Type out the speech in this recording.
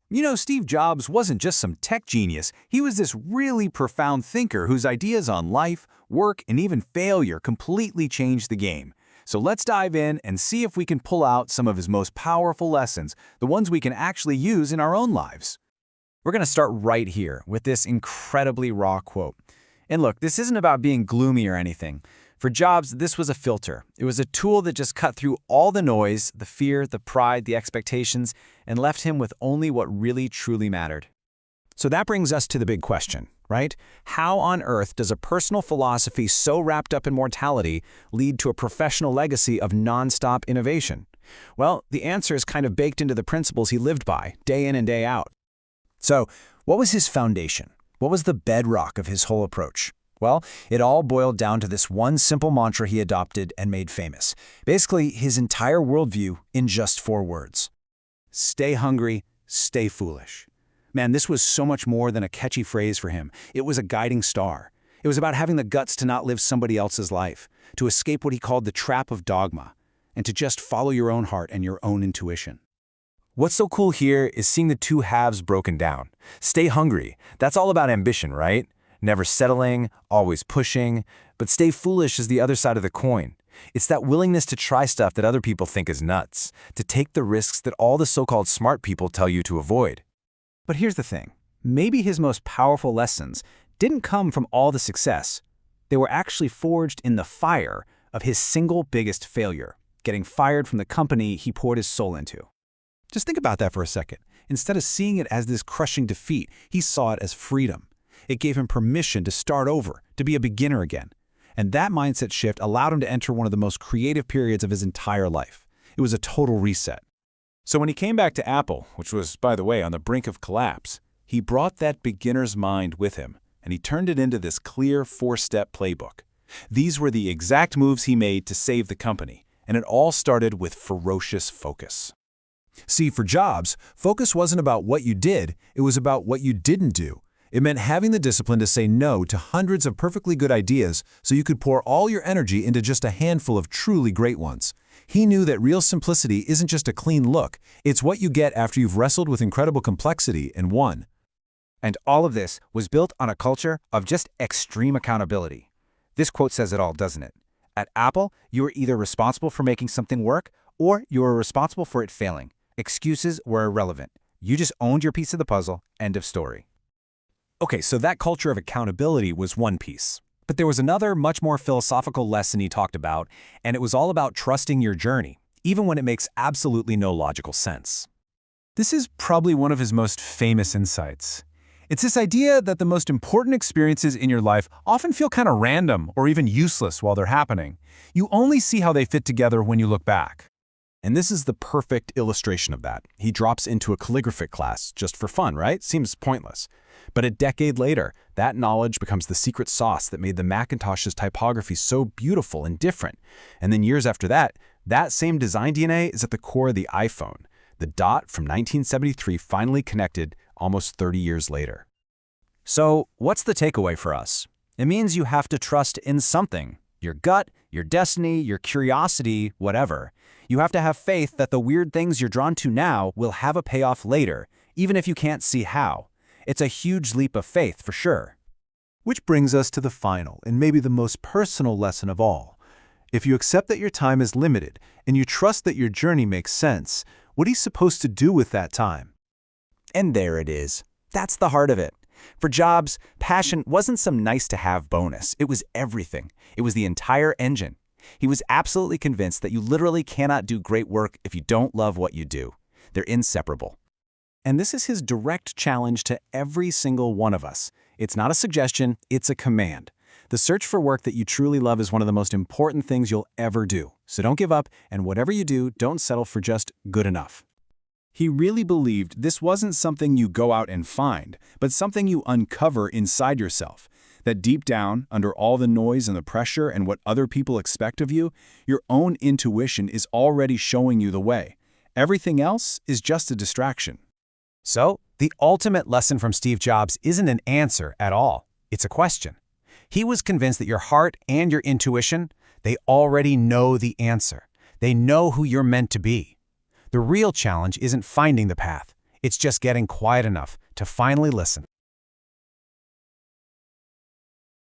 You know, Steve Jobs wasn't just some tech genius, he was this really profound thinker whose ideas on life, work, and even failure completely changed the game. So let's dive in and see if we can pull out some of his most powerful lessons, the ones we can actually use in our own lives. We're going to start right here with this incredibly raw quote. And look, this isn't about being gloomy or anything. For Jobs, this was a filter. It was a tool that just cut through all the noise, the fear, the pride, the expectations, and left him with only what really truly mattered. So that brings us to the big question, right? How on earth does a personal philosophy so wrapped up in mortality lead to a professional legacy of nonstop innovation? Well, the answer is kind of baked into the principles he lived by, day in and day out. So, what was his foundation? What was the bedrock of his whole approach? Well, it all boiled down to this one simple mantra he adopted and made famous. Basically, his entire worldview in just 4 words. Stay hungry, stay foolish. Man, this was so much more than a catchy phrase for him. It was a guiding star. It was about having the guts to not live somebody else's life, to escape what he called the trap of dogma, and to just follow your own heart and your own intuition. What's so cool here is seeing the two halves broken down. Stay hungry. That's all about ambition, right? Never settling, always pushing. But stay foolish is the other side of the coin. It's that willingness to try stuff that other people think is nuts, to take the risks that all the so-called smart people tell you to avoid. But here's the thing. Maybe his most powerful lessons didn't come from all the success. They were actually forged in the fire of his single biggest failure, getting fired from the company he poured his soul into. Just think about that for a second. Instead of seeing it as this crushing defeat, he saw it as freedom. It gave him permission to start over, to be a beginner again. And that mindset shift allowed him to enter one of the most creative periods of his entire life. It was a total reset. So when he came back to Apple, which was, by the way, on the brink of collapse, he brought that beginner's mind with him, and he turned it into this clear 4-step playbook. These were the exact moves he made to save the company, and it all started with ferocious focus. See, for Jobs, focus wasn't about what you did, it was about what you didn't do. It meant having the discipline to say no to hundreds of perfectly good ideas so you could pour all your energy into just a handful of truly great ones. He knew that real simplicity isn't just a clean look, it's what you get after you've wrestled with incredible complexity and won. And all of this was built on a culture of just extreme accountability. This quote says it all, doesn't it? At Apple, you were either responsible for making something work, or you were responsible for it failing. Excuses were irrelevant. You just owned your piece of the puzzle, end of story. Okay, so that culture of accountability was one piece. But there was another, much more philosophical lesson he talked about, and it was all about trusting your journey, even when it makes absolutely no logical sense. This is probably one of his most famous insights. It's this idea that the most important experiences in your life often feel kind of random or even useless while they're happening. You only see how they fit together when you look back. And this is the perfect illustration of that. He drops into a calligraphy class just for fun, right? Seems pointless. But a decade later, that knowledge becomes the secret sauce that made the Macintosh's typography so beautiful and different. And then years after that, that same design DNA is at the core of the iPhone. The dot from 1973 finally connected almost 30 years later. So, what's the takeaway for us? It means you have to trust in something. Your gut, your destiny, your curiosity, whatever. You have to have faith that the weird things you're drawn to now will have a payoff later, even if you can't see how. It's a huge leap of faith, for sure. Which brings us to the final and maybe the most personal lesson of all. If you accept that your time is limited and you trust that your journey makes sense, what are you supposed to do with that time? And there it is. That's the heart of it. For Jobs, passion wasn't some nice-to-have bonus. It was everything. It was the entire engine. He was absolutely convinced that you literally cannot do great work if you don't love what you do. They're inseparable. And this is his direct challenge to every single one of us. It's not a suggestion, it's a command. The search for work that you truly love is one of the most important things you'll ever do. So don't give up, and whatever you do, don't settle for just good enough. He really believed this wasn't something you go out and find, but something you uncover inside yourself. That deep down, under all the noise and the pressure and what other people expect of you, your own intuition is already showing you the way. Everything else is just a distraction. So, the ultimate lesson from Steve Jobs isn't an answer at all. It's a question. He was convinced that your heart and your intuition, they already know the answer. They know who you're meant to be. The real challenge isn't finding the path. It's just getting quiet enough to finally listen.